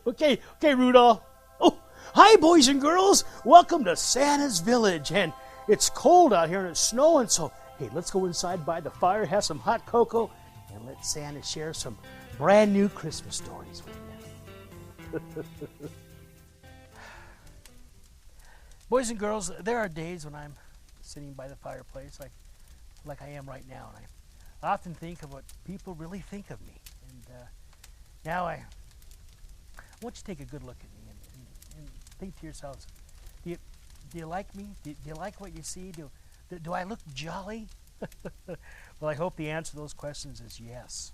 Okay, Rudolph. Oh, hi, boys and girls. Welcome to Santa's Village. And it's cold out here and it's snowing, so hey, let's go inside by the fire, have some hot cocoa, and let Santa share some brand new Christmas stories with you. Boys and girls, there are days when I'm sitting by the fireplace like I am right now, and I often think of what people really think of me. And now I want you to take a good look at me and think to yourselves, do you like me? Do you like what you see? Do I look jolly? Well, I hope the answer to those questions is yes.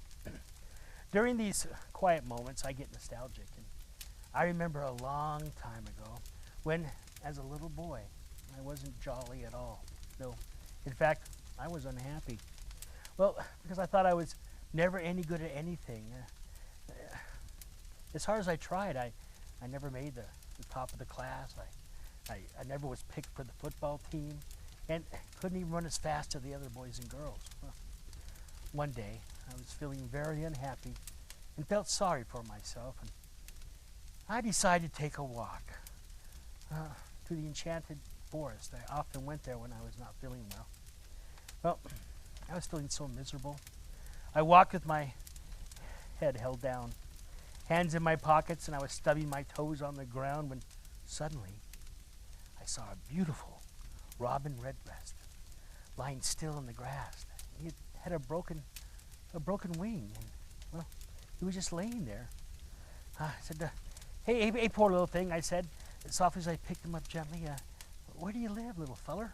During these quiet moments, I get nostalgic. And I remember a long time ago when, as a little boy, I wasn't jolly at all. No, in fact, I was unhappy. Well, because I thought I was never any good at anything. As hard as I tried, I never made the top of the class. I never was picked for the football team, and couldn't even run as fast as the other boys and girls. Well, one day, I was feeling very unhappy and felt sorry for myself, and I decided to take a walk to the enchanted forest. I often went there when I was not feeling well. Well, I was feeling so miserable. I walked with my head held down, hands in my pockets, and I was stubbing my toes on the ground when suddenly I saw a beautiful robin redbreast lying still in the grass. He had a broken wing, and well, he was just laying there. I said, hey, poor little thing, I said, as softly as I picked him up gently, where do you live, little feller?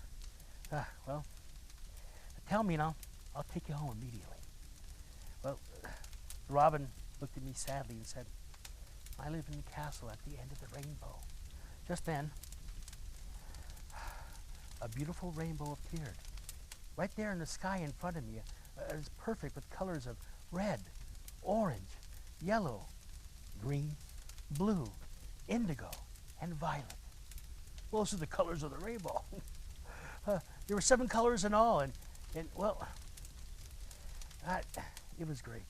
Well, tell me and I'll take you home immediately. Well, the robin looked at me sadly and said, I live in the castle at the end of the rainbow. Just then, a beautiful rainbow appeared. Right there in the sky in front of me, it was perfect with colors of red, orange, yellow, green, blue, indigo, and violet. Well, those are the colors of the rainbow. There were 7 colors in all, and well, it was great.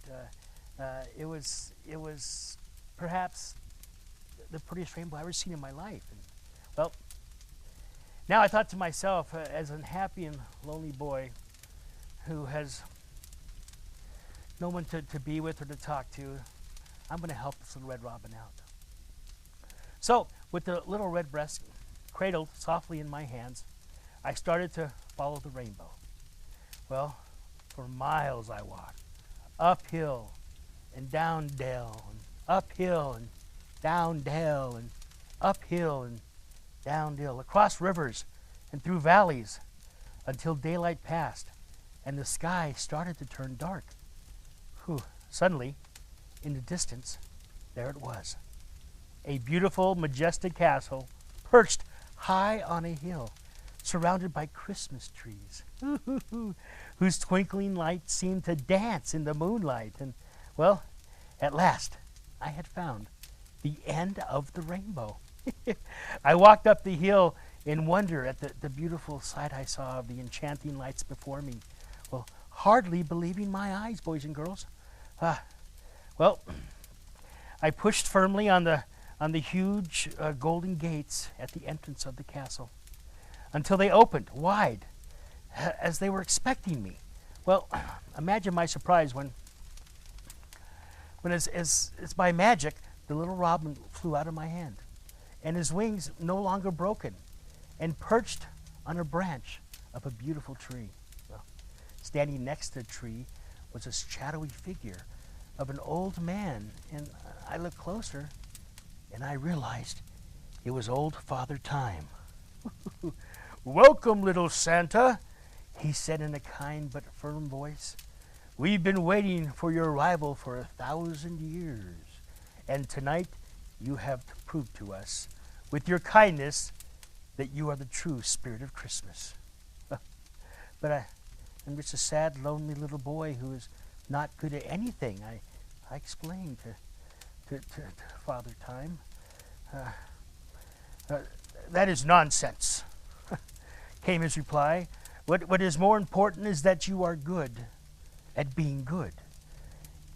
It was perhaps the prettiest rainbow I've ever seen in my life. And well, now I thought to myself, as an unhappy and lonely boy who has no one to be with or to talk to, I'm going to help this little red robin out. So, with the little redbreast cradled softly in my hands, I started to follow the rainbow. Well, for miles I walked, uphill and down dale, and uphill and down dale, and uphill and down dale, across rivers and through valleys, until daylight passed and the sky started to turn dark. Whew. Suddenly, in the distance, there it was. A beautiful, majestic castle perched high on a hill, surrounded by Christmas trees, whose twinkling lights seemed to dance in the moonlight. And, well, at last, I had found the end of the rainbow. I walked up the hill in wonder at the beautiful sight I saw of the enchanting lights before me. Well, hardly believing my eyes, boys and girls. Well, I pushed firmly on the huge golden gates at the entrance of the castle until they opened wide as they were expecting me. Well, imagine my surprise when as by magic, the little robin flew out of my hand, and his wings no longer broken, and perched on a branch of a beautiful tree. Well, standing next to the tree was a shadowy figure of an old man, and I looked closer, and I realized it was old Father Time. "Welcome, little Santa," he said in a kind but firm voice. "We've been waiting for your arrival for 1,000 years, and tonight you have proved to us, with your kindness, that you are the true spirit of Christmas." But I'm just a sad, lonely little boy who is not good at anything. I explained to Father Time. "That is nonsense," came his reply. What is more important is that you are good at being good.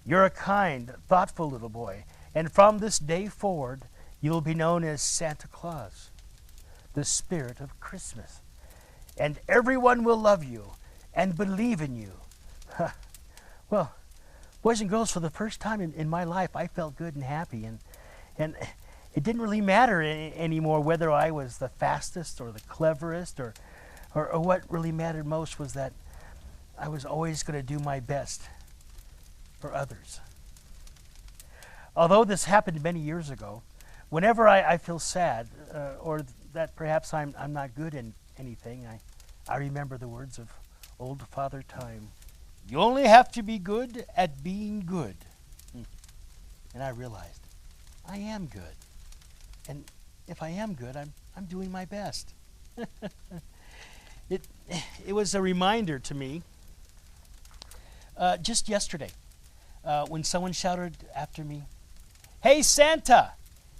You're a kind, thoughtful little boy, And from this day forward, you'll be known as Santa Claus, the spirit of Christmas. And everyone will love you and believe in you. Well, boys and girls, for the first time in my life, I felt good and happy. And it didn't really matter anymore whether I was the fastest or the cleverest or what really mattered most was that I was always going to do my best for others. Although this happened many years ago, whenever I feel sad or that perhaps I'm not good in anything, I remember the words of old Father Time. You only have to be good at being good. And I realized I am good. And if I am good, I'm doing my best. It was a reminder to me just yesterday when someone shouted after me, "Hey Santa,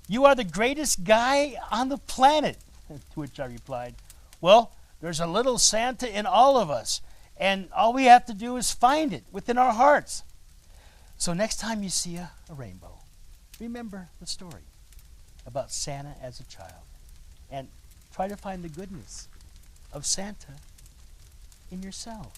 you are the greatest guy on the planet." To which I replied, "Well, there's a little Santa in all of us, and all we have to do is find it within our hearts." So next time you see a rainbow, remember the story about Santa as a child and try to find the goodness of Santa in yourself.